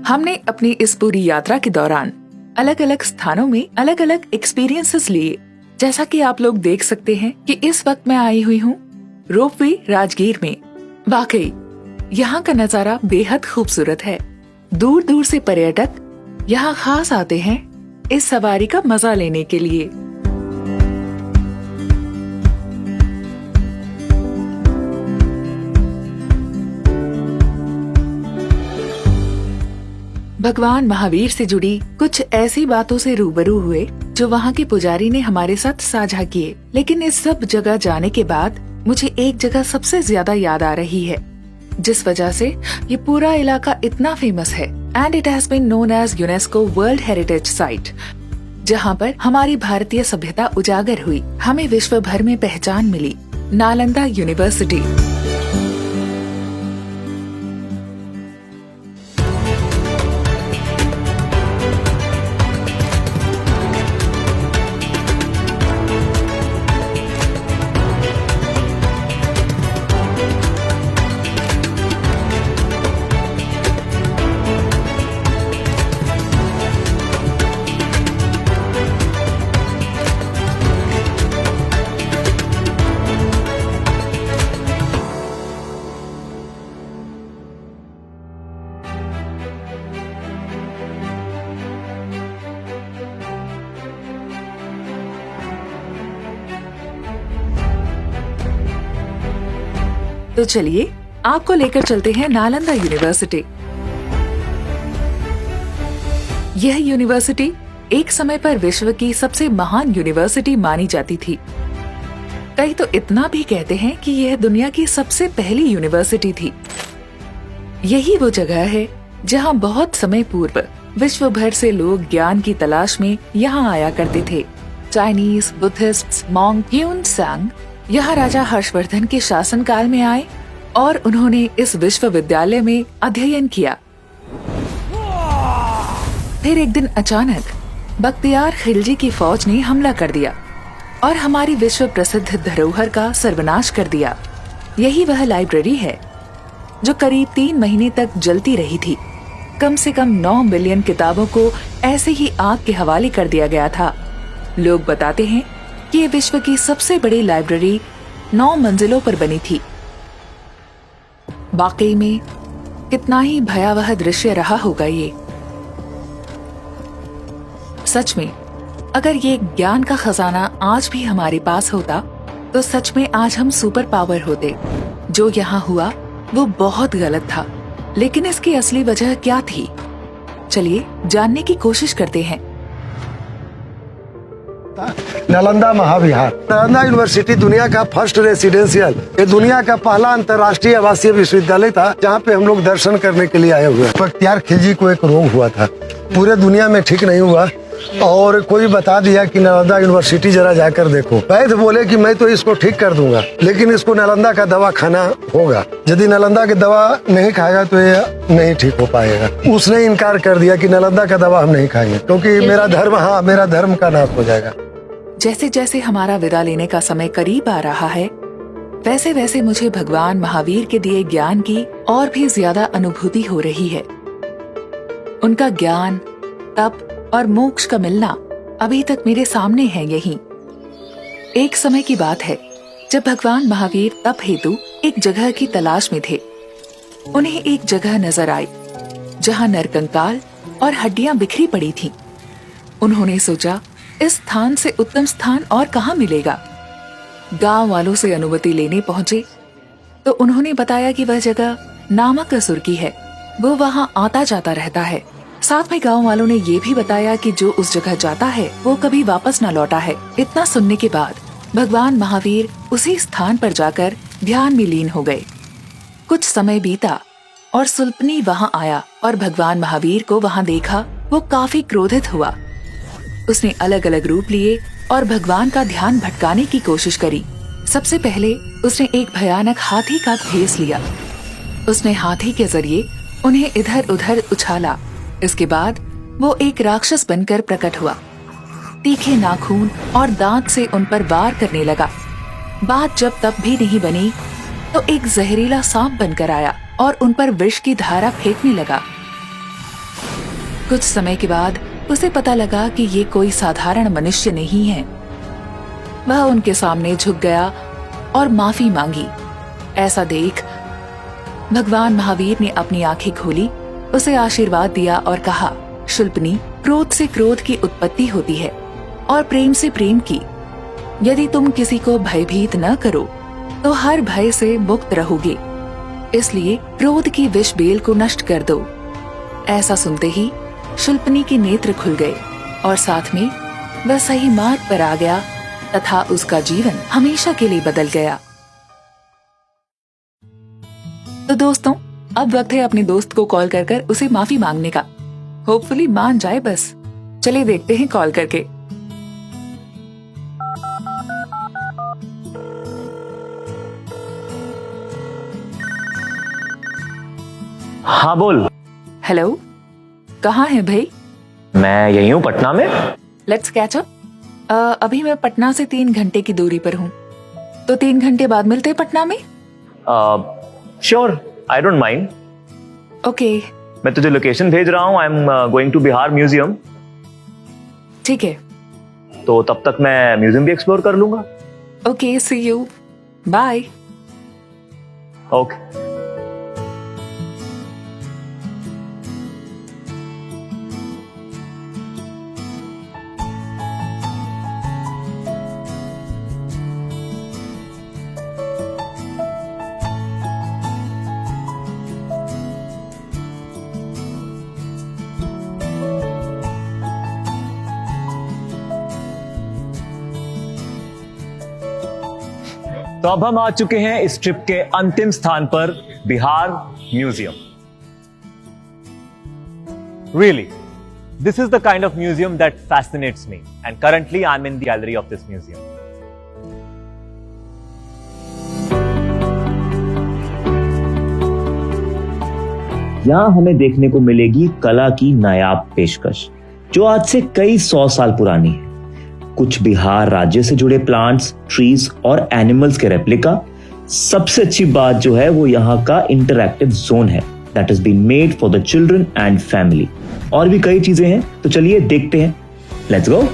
हमने अपनी इस पूरी यात्रा के दौरान अलग अलग स्थानों में अलग अलग एक्सपीरियंसेस लिए। जैसा कि आप लोग देख सकते हैं कि इस वक्त मैं आई हुई हूँ रोपवे राजगीर में। वाकई यहाँ का नजारा बेहद खूबसूरत है। दूर दूर से पर्यटक यहाँ खास आते हैं इस सवारी का मजा लेने के लिए। भगवान महावीर से जुड़ी कुछ ऐसी बातों से रूबरू हुए जो वहाँ के पुजारी ने हमारे साथ साझा किए। लेकिन इस सब जगह जाने के बाद मुझे एक जगह सबसे ज्यादा याद आ रही है, जिस वजह से ये पूरा इलाका इतना फेमस है and it has been known as UNESCO world heritage site, जहाँ पर हमारी भारतीय सभ्यता उजागर हुई, हमें विश्व भर में पहचान मिली। नालंदा यूनिवर्सिटी। तो चलिए आपको लेकर चलते हैं नालंदा यूनिवर्सिटी। यह यूनिवर्सिटी एक समय पर विश्व की सबसे महान यूनिवर्सिटी मानी जाती थी। कई तो इतना भी कहते हैं कि यह दुनिया की सबसे पहली यूनिवर्सिटी थी। यही वो जगह है जहां बहुत समय पूर्व विश्व भर से लोग ज्ञान की तलाश में यहाँ आया करते थे। चाइनीज, बुद्धिस्ट, मॉन्क, ह्यून सांग यहाँ राजा हर्षवर्धन के शासनकाल में आए और उन्होंने इस विश्वविद्यालय में अध्ययन किया। फिर एक दिन अचानक बख्तियार खिलजी की फौज ने हमला कर दिया और हमारी विश्व प्रसिद्ध धरोहर का सर्वनाश कर दिया। यही वह लाइब्रेरी है जो करीब 3 महीने तक जलती रही थी। कम से कम 9 मिलियन किताबों को ऐसे ही आग के हवाले कर दिया गया था। लोग बताते हैं कि ये विश्व की सबसे बड़ी लाइब्रेरी 9 मंजिलों पर बनी थी। वाकई में कितना ही भयावह दृश्य रहा होगा ये। सच में अगर ये ज्ञान का खजाना आज भी हमारे पास होता तो सच में आज हम सुपर पावर होते। जो यहाँ हुआ वो बहुत गलत था, लेकिन इसकी असली वजह क्या थी, चलिए जानने की कोशिश करते हैं। नालंदा महाविहार। नालंदा यूनिवर्सिटी दुनिया का फर्स्ट रेसिडेंशियल, ये दुनिया का पहला अंतर्राष्ट्रीय आवासीय विश्वविद्यालय था जहाँ पे हम लोग दर्शन करने के लिए आए हुए। बख्तियार खिलजी को एक रोग हुआ था, पूरे दुनिया में ठीक नहीं हुआ और कोई बता दिया कि नालंदा यूनिवर्सिटी जरा जाकर देखो। वैद्य बोले कि मैं तो इसको ठीक कर दूंगा, लेकिन इसको नालंदा का दवा खाना होगा। यदि नालंदा की दवा नहीं खाएगा तो ये नहीं ठीक हो पाएगा। उसने इनकार कर दिया कि नालंदा का दवा हम नहीं खाएंगे, क्योंकि मेरा धर्म का नाश हो जाएगा। जैसे जैसे हमारा विदा लेने का समय करीब आ रहा है, वैसे वैसे मुझे भगवान महावीर के दिए ज्ञान की और भी ज्यादा अनुभूति हो रही है। उनका ज्ञान, तप और मोक्ष का मिलना अभी तक मेरे सामने है। यही एक समय की बात है जब भगवान महावीर तप हेतु एक जगह की तलाश में थे। उन्हें एक जगह नजर आई जहां नरकंकाल और हड्डियां बिखरी पड़ी थीं। उन्होंने सोचा इस स्थान से उत्तम स्थान और कहाँ मिलेगा। गांव वालों से अनुमति लेने पहुंचे तो उन्होंने बताया कि वह जगह नामकसुर की है, वो वहां आता जाता रहता है। साथ में गांव वालों ने ये भी बताया कि जो उस जगह जाता है वो कभी वापस न लौटा है। इतना सुनने के बाद भगवान महावीर उसी स्थान पर जाकर ध्यान में लीन हो गए। कुछ समय बीता और सुल्पनी वहां आया और भगवान महावीर को वहां देखा। वो काफी क्रोधित हुआ। उसने अलग अलग रूप लिए और भगवान का ध्यान भटकाने की कोशिश करी। सबसे पहले उसने एक भयानक हाथी का भेष लिया। उसने हाथी के जरिए उन्हें इधर उधर उछाला। इसके बाद वो एक राक्षस बनकर प्रकट हुआ। तीखे नाखून और दांत से उन पर वार करने लगा। बात जब तब भी नहीं बनी तो एक जहरीला सांप बनकर आया और उन पर विष की धारा फेंकने लगा। कुछ समय के बाद उसे पता लगा कि ये कोई साधारण मनुष्य नहीं है। वह उनके सामने झुक गया और माफी मांगी। ऐसा देख भगवान महावीर ने अपनी आंखें खोली, उसे आशीर्वाद दिया और कहा, शुल्पनी, क्रोध से क्रोध की उत्पत्ति होती है और प्रेम से प्रेम की। यदि तुम किसी को भयभीत न करो तो हर भय से मुक्त रहोगे। इसलिए क्रोध की विष बेल को नष्ट कर दो। ऐसा सुनते ही शुल्पनी के नेत्र खुल गए और साथ में वह सही मार्ग पर आ गया तथा उसका जीवन हमेशा के लिए बदल गया। तो दोस्तों, अब वक्त है अपने दोस्त को कॉल कर उसे माफी मांगने का। होपफुली मान जाए बस। चलिए देखते हैं कॉल करके। हाँ बोल। हेलो, कहाँ है भाई? मैं यही हूँ पटना में। Let's catch up. अभी मैं पटना से 3 घंटे की दूरी पर हूँ, तो 3 घंटे बाद मिलते हैं पटना में। Sure, I don't mind. Okay, मैं तुझे लोकेशन भेज रहा हूँ। I am going to Bihar museum. ठीक है। तो तब तक मैं म्यूजियम भी एक्सप्लोर कर लूंगा। Okay, see you, bye. Okay. तो अब हम आ चुके हैं इस ट्रिप के अंतिम स्थान पर, Bihar museum. Really, this is the kind of museum that fascinates me, and currently I'm in the gallery of this museum. यहां हमें देखने को मिलेगी कला की नायाब पेशकश, जो आज से कई 100 साल पुरानी है। कुछ बिहार राज्य से जुड़े प्लांट्स, ट्रीज और एनिमल्स के रेप्लिका। सबसे अच्छी बात जो है वो यहाँ का इंटरैक्टिव जोन है, that has been made for the children and family. और भी कई चीजें हैं, तो चलिए देखते हैं। Let's go.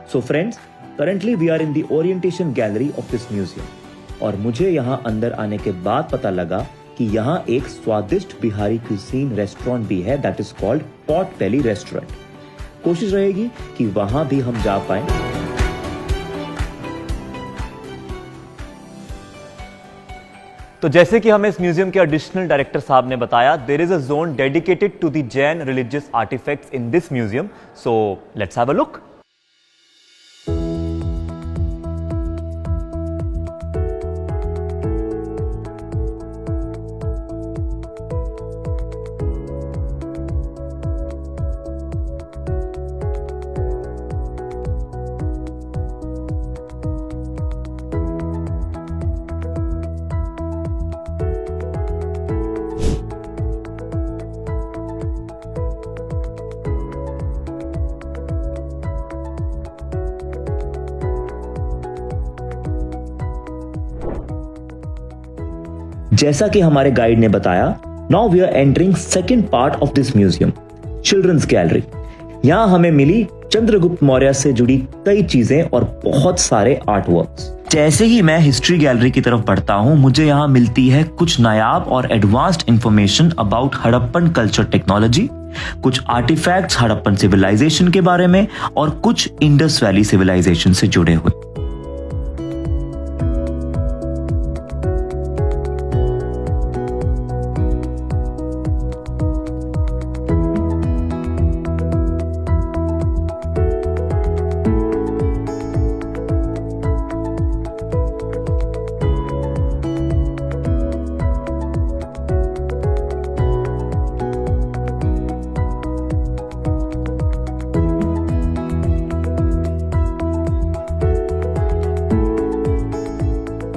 So friends, currently we are in the orientation gallery of this museum. और मुझे यहाँ अंदर आने के बाद पता लगा कि यहाँ एक स्वादिष्ट बिहारी क्यूजीन रेस्टोरेंट भी है, that is called Pot Bailey restaurant. कोशिश रहेगी कि वहां भी हम जा पाए। तो जैसे कि हमें इस म्यूजियम के एडिशनल डायरेक्टर साहब ने बताया, there is a zone dedicated to the Jain religious artifacts in this museum. So let's have a look. जैसा कि हमारे गाइड ने बताया, now we are entering second part of this museum, children's gallery. यहां हमें मिली चंद्रगुप्त मौर्य से जुड़ी कई चीजें और बहुत सारे आर्ट वर्क्स। जैसे ही मैं हिस्ट्री गैलरी की तरफ बढ़ता हूं, मुझे यहां मिलती है कुछ नायाब और advanced information about Harappan culture technology, कुछ आर्टिफैक्ट्स हड़प्पन सिविलाइजेशन के बारे में और कुछ इंडस वैली सिविलाइजेशन से जुड़े हुए।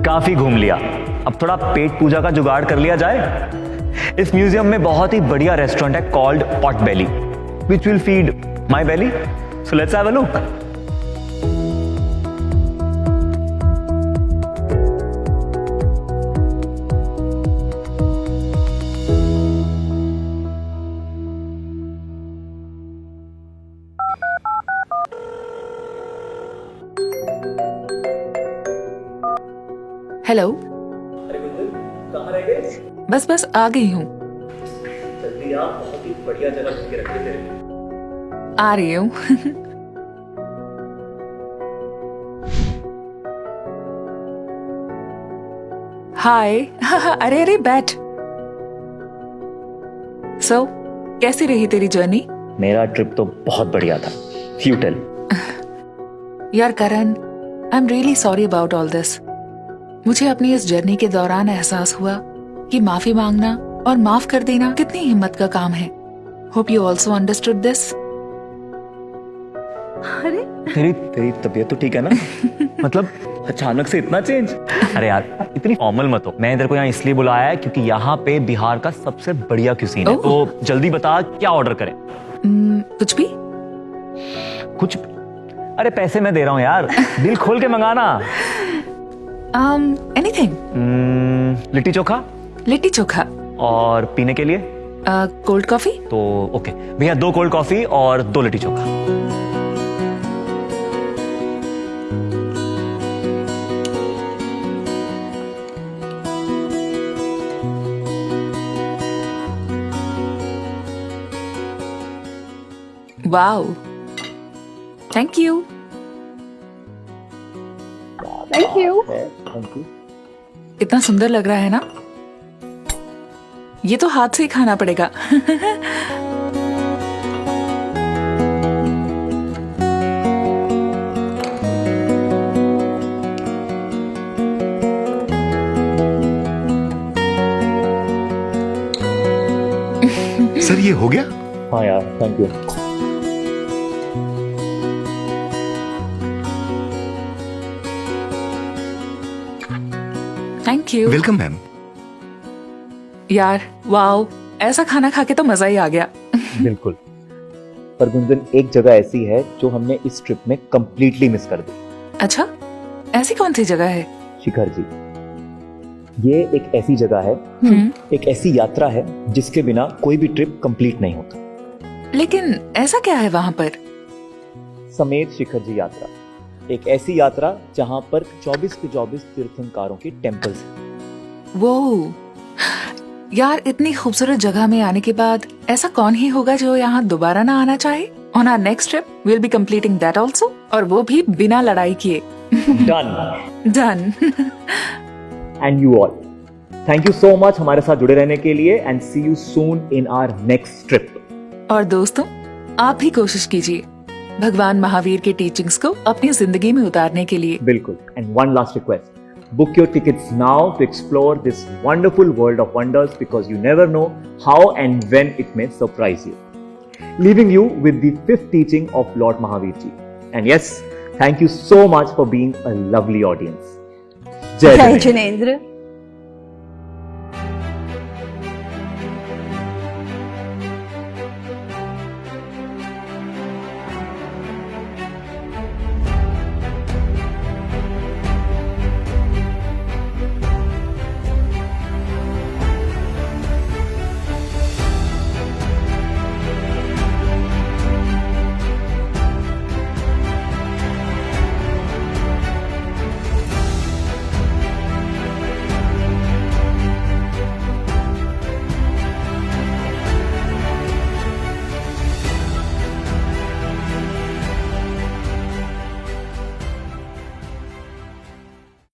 काफी घूम लिया, अब थोड़ा पेट पूजा का जुगाड़ कर लिया जाए। इस म्यूजियम में बहुत ही बढ़िया रेस्टोरेंट है called Pot Belly, which will feed my belly, so let's have a look. Hello, अरे गुंजन, कहाँ रह गए? बस बस आ गई हूँ। जल्दी आ, बहुत ही बढ़िया जगह ढूंढ के रखी तेरे लिए। आ रही हूँ। हाय। अरे अरे बैठ। सो कैसी रही तेरी जर्नी? मेरा ट्रिप तो बहुत बढ़िया था। You tell. यार Karan, I am really sorry about all this. मुझे अपनी इस जर्नी के दौरान एहसास हुआ कि माफी मांगना और माफ कर देना कितनी हिम्मत का काम है। Hope you also understood this. अरे तेरी तबीयत तो ठीक है ना? मतलब अचानक से इतना चेंज? अरे यार इतनी फॉर्मल मत हो, मैंने तेरे को यहाँ इसलिए बुलाया है क्योंकि यहाँ पे बिहार का सबसे बढ़िया क्यूसीन है। ओह। तो जल्दी बता क्या ऑर्डर करें? कुछ भी? कुछ? अरे पैसे मैं दे रहा हूँ यार, दिल खोल के मंगाना। एनीथिंग। लिट्टी चोखा लिट्टी चोखा। और पीने के लिए? Cold coffee. तो ओके भैया, 2 कोल्ड कॉफी और 2 litti chokha. Wow, thank you. Thank you. इतना सुंदर लग रहा है ना? ये तो हाथ से ही खाना पड़ेगा। सर ये हो गया? हाँ यार, thank you. Thank you. Welcome ma'am. यार वाओ, ऐसा खाना खा के तो मजा ही आ गया। बिल्कुल। पर गुंजन, एक जगह ऐसी है जो हमने इस ट्रिप में कंप्लीटली मिस कर दी। अच्छा, ऐसी कौन सी जगह है? शिखर जी, ये एक ऐसी जगह है, एक ऐसी यात्रा है जिसके बिना कोई भी ट्रिप कंप्लीट नहीं होता। लेकिन ऐसा क्या है वहां पर? समेत शिखर जी यात्रा, एक ऐसी यात्रा जहां पर 24 के 24 तीर्थंकरों के टेम्पल्स हैं। वो यार, इतनी खूबसूरत जगह में आने के बाद ऐसा कौन ही होगा जो यहाँ दोबारा ना आना चाहे? On our next trip will be completing that also, और वो भी बिना लड़ाई किए। Done. Done. And you all, thank you so much हमारे साथ जुड़े रहने के लिए, and see you soon in our next trip. और दोस्तों, आप भी कोशिश कीजिए भगवान महावीर के टीचिंग्स को अपनी जिंदगी में उतारने के लिए। बिल्कुल। And one last request, book your tickets now to explore this wonderful world of wonders, because you never know how and when it may surprise you. Leaving you with the 5th teaching of Lord Mahavir Ji. And yes, thank you so much for being a lovely audience. Jai जय Jinesh. Jinendra.